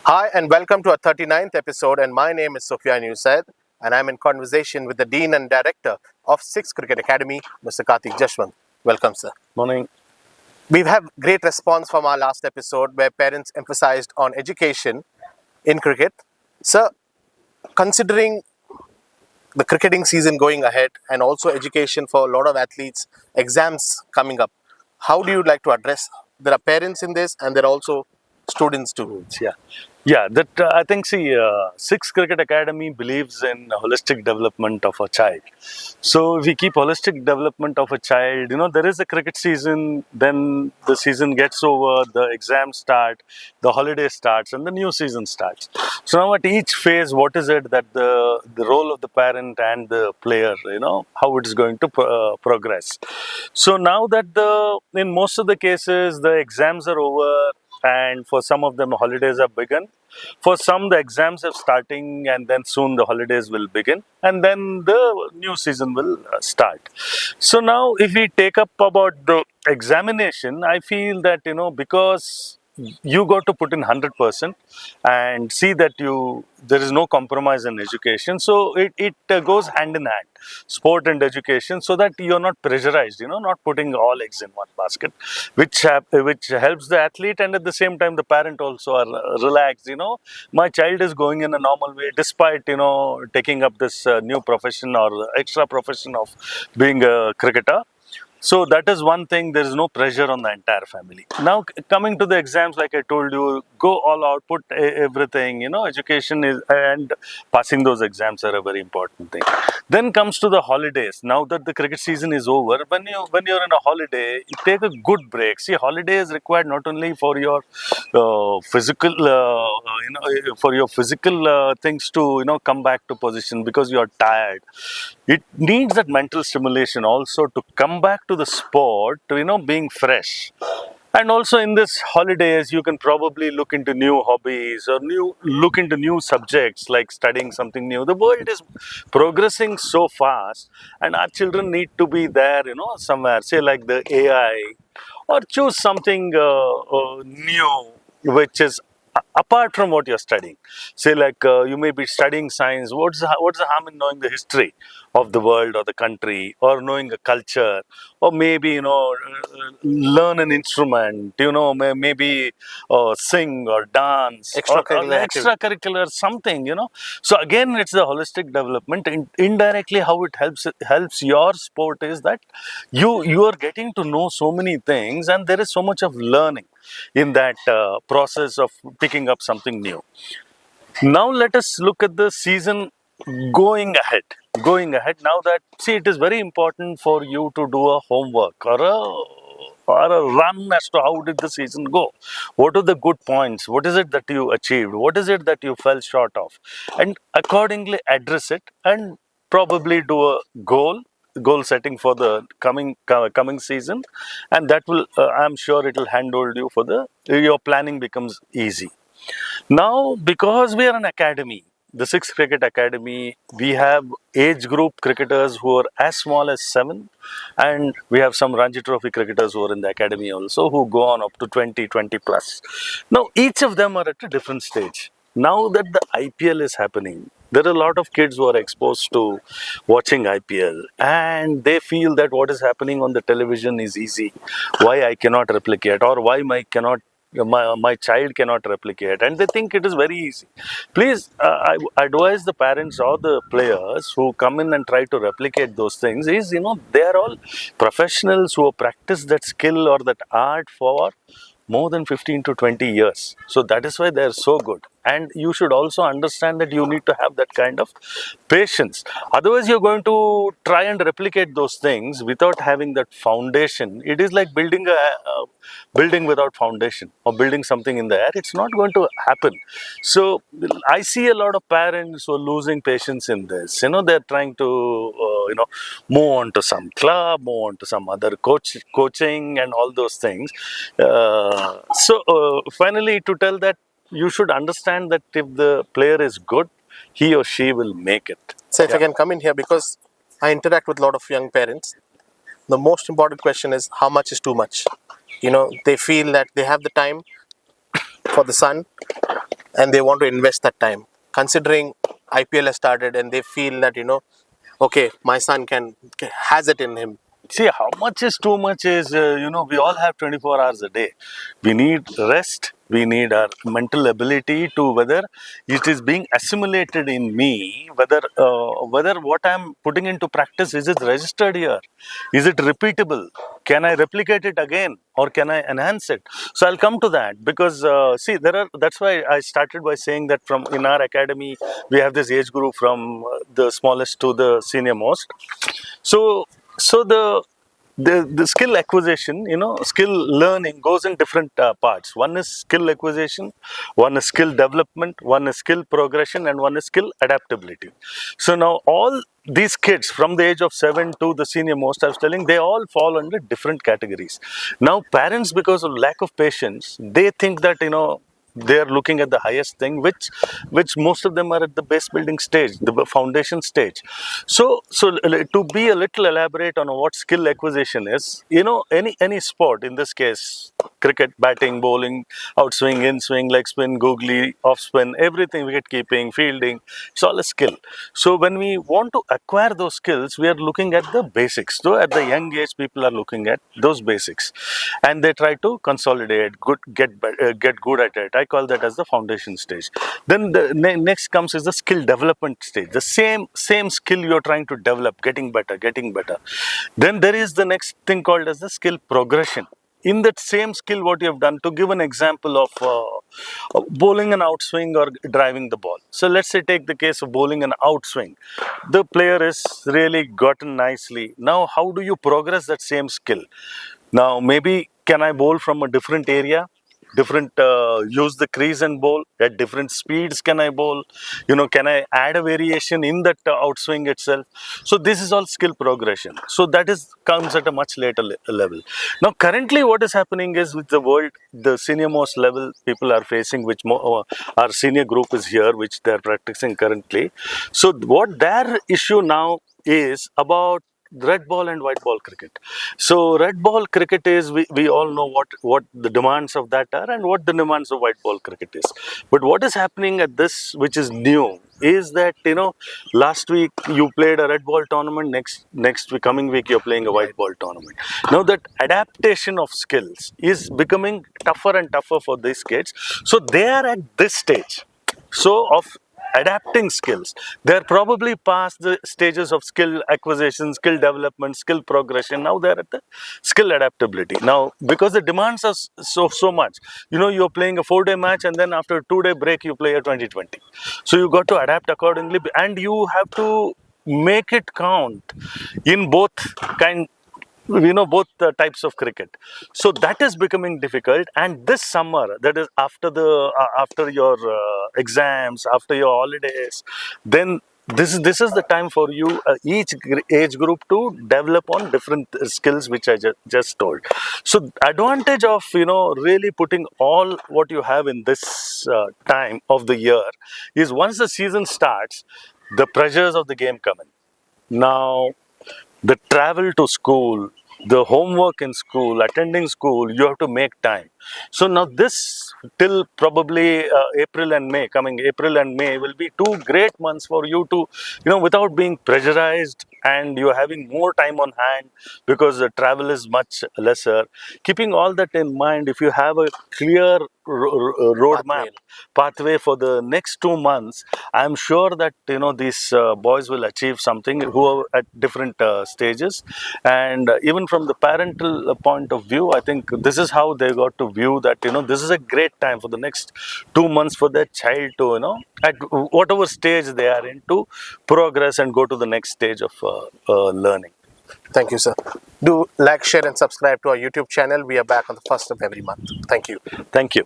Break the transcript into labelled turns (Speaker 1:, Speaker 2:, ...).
Speaker 1: Hi, and welcome to our 39th episode. And my name is Sufyan Youssef, and I'm in conversation with the Dean and Director of Six Cricket Academy, Mr. Karthik Jeshwanth. Welcome, sir.
Speaker 2: Morning.
Speaker 1: We've had great response from our last episode where parents emphasized on education in cricket. Sir, considering the cricketing season going ahead and also education for a lot of athletes, exams coming up, how do you like to address? There are parents in this and there are also students too.
Speaker 2: Yeah, yeah. That I think. See, Six Cricket Academy believes in holistic development of a child. So if we keep holistic development of a child, there is a cricket season. Then the season gets over, the exams start, the holiday starts, and the new season starts. So now at each phase, what is it that the role of the parent and the player, how it is going to progress. So now that in most of the cases the exams are over and for some of them holidays have begun. For some the exams are starting and then soon the holidays will begin and then the new season will start. So now if we take up about the examination, I feel that because you got to put in 100% and see that there is no compromise in education, so it goes hand in hand, sport and education, so that you're not pressurized, not putting all eggs in one basket, which helps the athlete, and at the same time the parent also are relaxed. My child is going in a normal way despite taking up this new profession or extra profession of being a cricketer. So that is one thing. There is no pressure on the entire family. Now coming to the exams, like I told you, go all out, put everything. Education is and passing those exams are a very important thing. Then comes to the holidays. Now that the cricket season is over, when you're in a holiday, you take a good break. See, holiday is required not only for your physical, for your physical things to come back to position because you are tired. It needs that mental stimulation also to come back to the sport, to being fresh. And also in this holidays, you can probably look into new hobbies or look into new subjects like studying something new. The world is progressing so fast, and our children need to be there, somewhere. Say like the AI, or choose something new, which is apart from what you're studying. Say like you may be studying science. What's the harm in knowing the history of the world or the country, or knowing a culture, or maybe learn an instrument, maybe sing or dance, or
Speaker 1: Extracurricular activity.
Speaker 2: extracurricular something. So again, it's the holistic development. Indirectly, how it helps your sport is that you are getting to know so many things, and there is so much of learning in that process of picking up something new. Now let us look at the season going ahead. Going ahead, now that, see, it is very important for you to do a homework or a run as to how did the season go. What are the good points? What is it that you achieved? What is it that you fell short of? And accordingly address it and probably do a goal setting for the coming season, and that will I'm sure it will handhold you for the your planning becomes easy. Now, because we are an academy, the Sixth Cricket Academy, we have age group cricketers who are as small as 7, and we have some Ranji Trophy cricketers who are in the academy also, who go on up to 20 plus. Now, each of them are at a different stage. Now that the IPL is happening, there are a lot of kids who are exposed to watching IPL, and they feel that what is happening on the television is easy. Why I cannot replicate, or why my child cannot replicate, and they think it is very easy. Please, I advise the parents or the players who come in and try to replicate those things is, they are all professionals who have practiced that skill or that art for more than 15 to 20 years. So that is why they are so good. And you should also understand that you need to have that kind of patience. Otherwise, you're going to try and replicate those things without having that foundation. It is like building a building without foundation, or building something in the air. It's not going to happen. So I see a lot of parents who are losing patience in this. They're trying to move on to some club, move on to some other coaching and all those things. Finally, to tell that, you should understand that if the player is good, he or she will make it.
Speaker 1: So if I can come in here, because I interact with a lot of young parents, the most important question is how much is too much. They feel that they have the time for the son, and they want to invest that time. Considering IPL has started and they feel that, okay, my son has it in him.
Speaker 2: See, how much is too much is, we all have 24 hours a day. We need rest. We need our mental ability to whether it is being assimilated in me, whether what I'm putting into practice, is it registered here? Is it repeatable? Can I replicate it again or can I enhance it? So I'll come to that because, see, that's why I started by saying that from in our academy, we have this age group from the smallest to the senior most. So, so the skill acquisition, skill learning goes in different parts. One is skill acquisition, one is skill development, one is skill progression, and one is skill adaptability. So now all these kids from the age of 7 to the senior most, I was telling, they all fall under different categories. Now parents, because of lack of patience, they think that they are looking at the highest thing, which most of them are at the base building stage, the foundation stage. So to be a little elaborate on what skill acquisition is, any sport, in this case cricket, batting, bowling, outswing, in swing, leg spin, googly, off spin, everything, wicket keeping, fielding, it's all a skill. So when we want to acquire those skills, we are looking at the basics. So at the young age, people are looking at those basics, and they try to consolidate, get good at it. I call that as the foundation stage. Then the next comes is the skill development stage. The same skill you're trying to develop, getting better, getting better. Then there is the next thing called as the skill progression. In that same skill, what you have done, to give an example of bowling an outswing or driving the ball. So let's say take the case of bowling an outswing. The player is really gotten nicely. Now, how do you progress that same skill? Now, maybe can I bowl from a different area? Use the crease and bowl at different speeds. Can I bowl? Can I add a variation in that outswing itself? So this is all skill progression. So that is comes at a much later level. Now, currently, what is happening is with the world, the senior most level people are facing, which our senior group is here, which they are practicing currently. So what their issue now is about red ball and white ball cricket. So red ball cricket is, we all know what the demands of that are and what the demands of white ball cricket is. But what is happening at this, which is new, is that last week you played a red ball tournament, next week, coming week, you're playing a white ball tournament. Now that adaptation of skills is becoming tougher and tougher for these kids. So they are at this stage. So of adapting skills, they're probably past the stages of skill acquisition, skill development, skill progression. Now they're at the skill adaptability. Now, because the demands are so much, you're playing a 4-day match and then after a 2-day break you play a 2020. So you got to adapt accordingly, and you have to make it count in both both types of cricket. So that is becoming difficult. And this summer, that is after your exams, after your holidays, then this is the time for you, each age group, to develop on different skills, which I just told. So advantage of really putting all what you have in this time of the year is, once the season starts, the pressures of the game come in. Now, the travel to school, the homework in school, attending school, you have to make time. So now this, till probably coming April and May will be 2 great months for you to, without being pressurized, and you're having more time on hand because the travel is much lesser. Keeping all that in mind, if you have a clear roadmap, pathway for the next 2 months, I'm sure that these boys will achieve something, who are at different stages. And even from the parental point of view, I think this is how they got to view that this is a great time for the next 2 months for their child to at whatever stage they are in, to progress and go to the next stage of learning.
Speaker 1: Thank you, sir. Do like, share, and subscribe to our YouTube channel. We are back on the 1st of every month. Thank you.
Speaker 2: Thank you.